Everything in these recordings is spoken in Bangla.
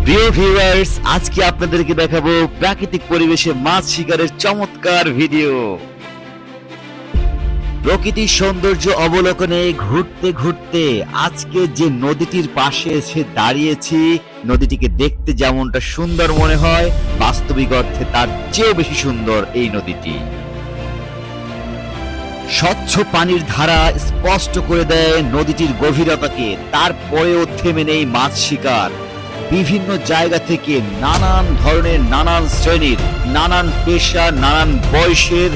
প্রিয় ভিউয়ার্স, আজকে আপনাদেরকে দেখাবো প্রাকৃতিক পরিবেশে মাছ শিকারের চমৎকার ভিডিও। প্রকৃতির সৌন্দর্য অবলোকনে ঘুরতে ঘুরতে আজকে যে নদীটির পাশে এসে দাঁড়িয়েছি, নদীটিকে দেখতে যেমনটা সুন্দর মনে হয়, বাস্তবিক অর্থে তার চেয়েও বেশি সুন্দর এই নদীটি। স্বচ্ছ পানির ধারা স্পষ্ট করে দেয় নদীটির গভীরতাকে, তারপরেও থেমে নেই মাছ শিকার। বিভিন্ন জায়গা থেকে নানান ধরনের, নানান শ্রেণীর, নানান পেশা, নানান বয়সের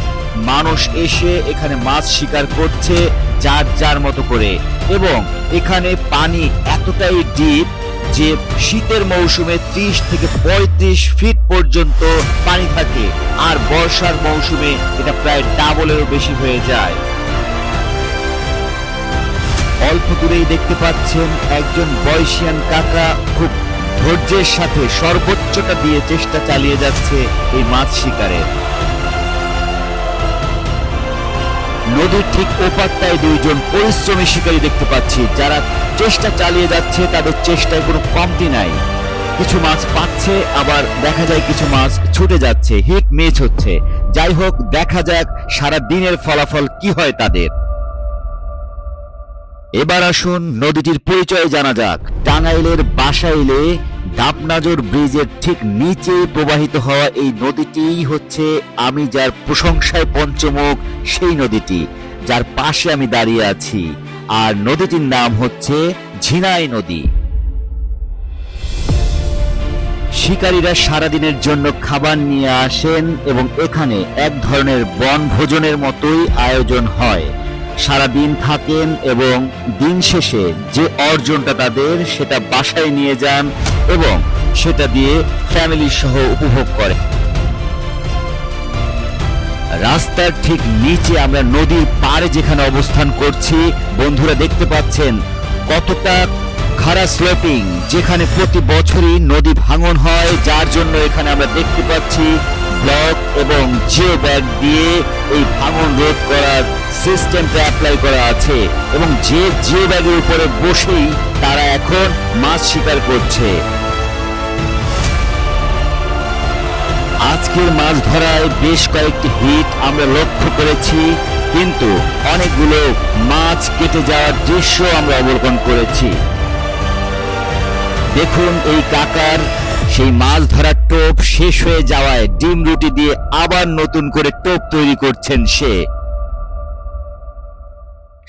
মানুষ এসে এখানে মাছ শিকার করছে যার যার মতো করে। এবং এখানে পানি এতটাই ডিপ যে শীতের মৌসুমে 30 থেকে 35 ফিট পর্যন্ত পানি থাকে, আর বর্ষার মৌসুমে এটা প্রায় ডাবলেরও বেশি হয়ে যায়। অল্প দূরেই দেখতে পাচ্ছেন একজন বয়সিয়ান কাকা খুব ধৈর্যের সাথে সর্বোচ্চটা দিয়ে চেষ্টা চালিয়ে যাচ্ছে এই মাছ শিকারের। নদীর ঠিক ওপারটায় দুইজন পরিশ্রমী শিকারী দেখতে পাচ্ছি, যারা চেষ্টা চালিয়ে যাচ্ছে, তাদের চেষ্টায় কোনো কমতি নাই। কিছু মাছ পাচ্ছে, আবার দেখা যায় কিছু মাছ ছুটে যাচ্ছে, হিট মিস হচ্ছে। যাই হোক, দেখা যাক সারা দিনের ফলাফল কি হয় তাদের। এবার আসুন নদীটির পরিচয় জানা যাক। টাঙ্গাইলের বাসাইলে ডাবনাজর ব্রিজের ঠিক নিচে প্রবাহিত হওয়া এই নদীটিই হচ্ছে আমি যার প্রশংসায় পঞ্চমুখ, সেই নদীটি যার পাশে আমি দাঁড়িয়ে আছি। আর নদীটির নাম হচ্ছে ঝিনাই নদী। শিকারীরা সারাদিনের জন্য খাবার নিয়ে আসেন এবং এখানে এক ধরনের বনভোজনের মতোই আয়োজন হয়। সারাদিন থাকেন এবং দিন শেষে যে অর্জনটা তাদের, সেটা বাসায় নিয়ে যান এবং সেটা দিয়ে ফ্যামিলি সহ উপভোগ করেন। রাস্তার ঠিক নিচে আমরা নদীর পাড়ে যেখানে অবস্থান করছি, বন্ধুরা দেখতে পাচ্ছেন কতটা খাড়া স্লোপিং, যেখানে প্রতি বছরই নদী ভাঙন হয়, যার জন্য এখানে আমরা দেখতে পাচ্ছি ব্লক এবং জিও ব্যাগ দিয়ে এই ভাঙন রোধ করার সিস্টেমটা অ্যাপ্লাই করা আছে। এবং যে জিও ব্যাগের উপরে বসেই তারা এখন মাছ শিকার করছে। আজকের মাছ ধরায় বেশ কয়েকটি হিট আমরা লক্ষ্য করেছি, কিন্তু অনেকগুলো মাছ কেটে যাওয়ার দৃশ্য আমরা অবলোকন করেছি। দেখুন এই কাকার সেই মাছ ধরার টোপ শেষ হয়ে যাওয়ায় ডিম রুটি দিয়ে আবার নতুন করে টোপ তৈরি করছেন সে।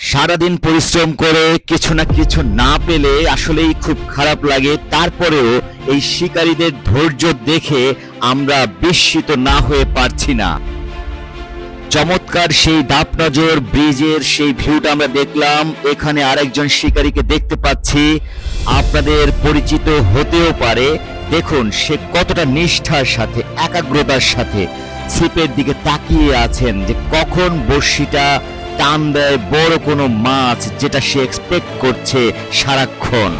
সারাদিন পরিশ্রম করে কিছু না কিছু না পেলে আসলেই খুব খারাপ লাগে। তারপরেও এই শিকারীদের ধৈর্য দেখে আমরা বিস্মিত না হয়ে পারছি না। চমৎকার সেই ডাবনাজর ব্রিজের সেই ভিউটা আমরা দেখলাম। এখানে আরেকজন শিকারীকে দেখতে পাচ্ছি, আপনাদের পরিচিত হতেও পারে। দেখুন সে কতটা নিষ্ঠার সাথে, একাগ্রতার সাথে ছিপের দিকে তাকিয়ে আছেন যে কখন বড়শিটা টান দেয় বড় কোনো মাছ, যেটা সে এক্সপেক্ট করছে সারাক্ষণ।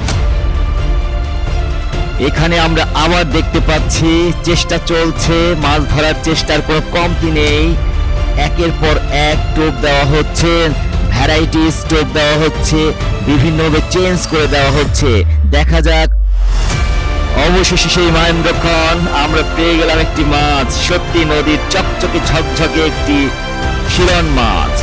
এখানে আমরা আবার দেখতে পাচ্ছি চেষ্টা চলছে, মাছ ধরার চেষ্টার কোনো কমতি নেই। একের পর এক টোপ দেওয়া হচ্ছে, ভ্যারাইটিস টোপ দেওয়া হচ্ছে, বিভিন্নভাবে চেঞ্জ করে দেওয়া হচ্ছে। দেখা যাক। অবশেষে সেই মহেন্দ্রক্ষণ আমরা পেয়ে গেলাম একটি মাছ, সত্যি নদীর চকচকে ঝকঝকে একটি শিরন মাছ।